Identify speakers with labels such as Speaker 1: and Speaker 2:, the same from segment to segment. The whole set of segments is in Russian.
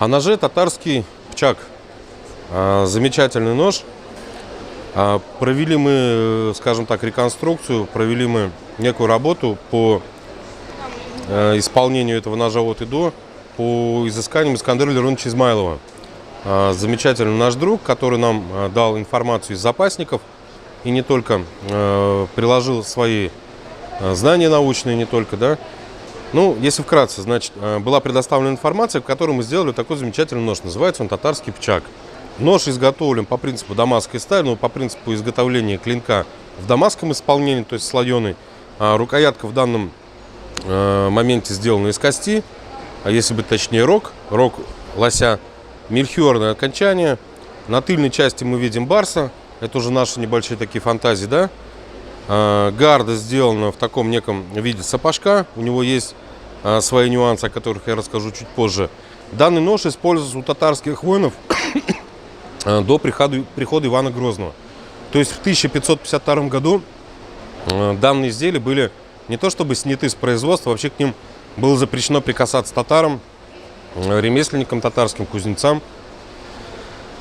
Speaker 1: О ноже татарский пчак. Замечательный нож. Провели мы, скажем так, реконструкцию, провели мы некую работу по исполнению этого ножа от и до, по изысканиям Искандера Лероновича Измайлова. Замечательный наш друг, который нам дал информацию из запасников и не только приложил свои знания научные, не только, да. Ну, если вкратце, значит, была предоставлена информация, в которой мы сделали такой замечательный нож. Называется он татарский пчак. Нож изготовлен по принципу дамасской стали, но по принципу изготовления клинка в дамасском исполнении, то есть слоеный. Рукоятка в данном моменте сделана из кости, а если быть точнее рог лося, мельхиорное окончание. На тыльной части мы видим барса, это уже наши небольшие такие фантазии, да. Гарда сделана в таком неком виде сапожка, у него есть свои нюансы, о которых я расскажу чуть позже. Данный нож используется у татарских воинов до прихода Ивана Грозного. То есть в 1552 году данные изделия были не то чтобы сняты с производства, вообще к ним было запрещено прикасаться татарам, ремесленникам татарским, кузнецам.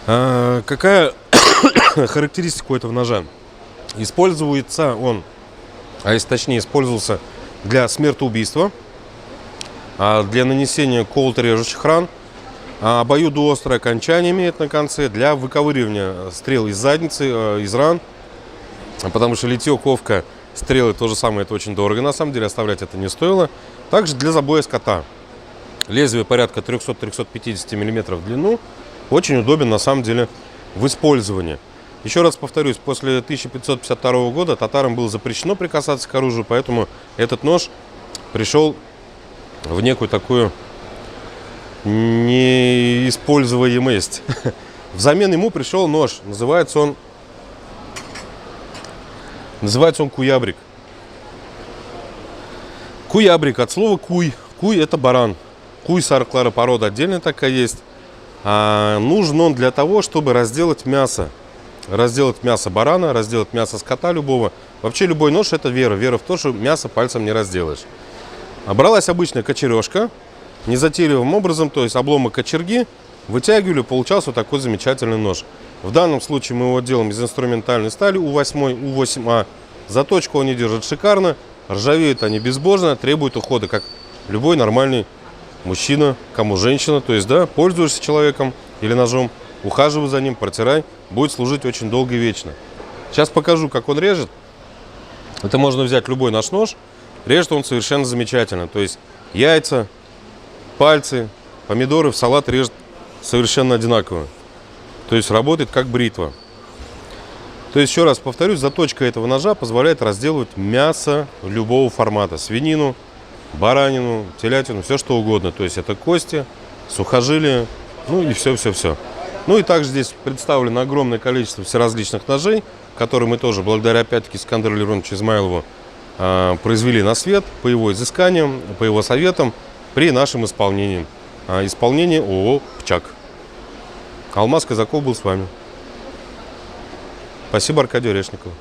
Speaker 1: Какая характеристика у этого ножа? Используется он, а если точнее использовался для смертоубийства, для нанесения колото-режущих ран, обоюдоострое окончание имеет на конце для выковыривания стрел из задницы, из ран, потому что литье, ковка, стрелы то же самое, это очень дорого, на самом деле оставлять это не стоило. Также для забоя скота. Лезвие порядка 300-350 мм в длину, очень удобен на самом деле в использовании. Еще раз повторюсь, после 1552 года татарам было запрещено прикасаться к оружию, поэтому этот нож пришел в некую такую неиспользуемость. Взамен ему пришел нож, называется он куябрик. Куябрик от слова куй. Куй — это баран. Куй сарклара порода отдельная такая есть. Нужен он для того, чтобы разделать мясо. Разделать мясо барана, разделать мясо скота любого. Вообще любой нож — это вера. Вера в то, что мясо пальцем не разделаешь. Бралась обычная кочережка, незатейливым образом, то есть обломок кочерги, вытягивали, получался вот такой замечательный нож. В данном случае мы его делаем из инструментальной стали У8, У8А. Заточку они держат шикарно, ржавеют они безбожно, требуют ухода, как любой нормальный мужчина, кому женщина. То есть, да, пользуешься человеком или ножом, ухаживай за ним, протирай, будет служить очень долго и вечно. Сейчас покажу, как он режет. Это можно взять любой наш нож. Режет он совершенно замечательно. То есть яйца, пальцы, помидоры в салат режет совершенно одинаково. То есть работает как бритва. То есть, еще раз повторюсь, заточка этого ножа позволяет разделывать мясо любого формата. Свинину, баранину, телятину, все что угодно. То есть это кости, сухожилия, ну и все-все-все. Ну и также здесь представлено огромное количество всеразличных ножей, которые мы тоже, благодаря опять-таки Искандеру Лероновичу Измайлову, произвели на свет по его изысканиям, по его советам при нашем исполнении. Исполнение ООО «Пчак». Алмаз Казаков был с вами. Спасибо Аркадию Орешникову.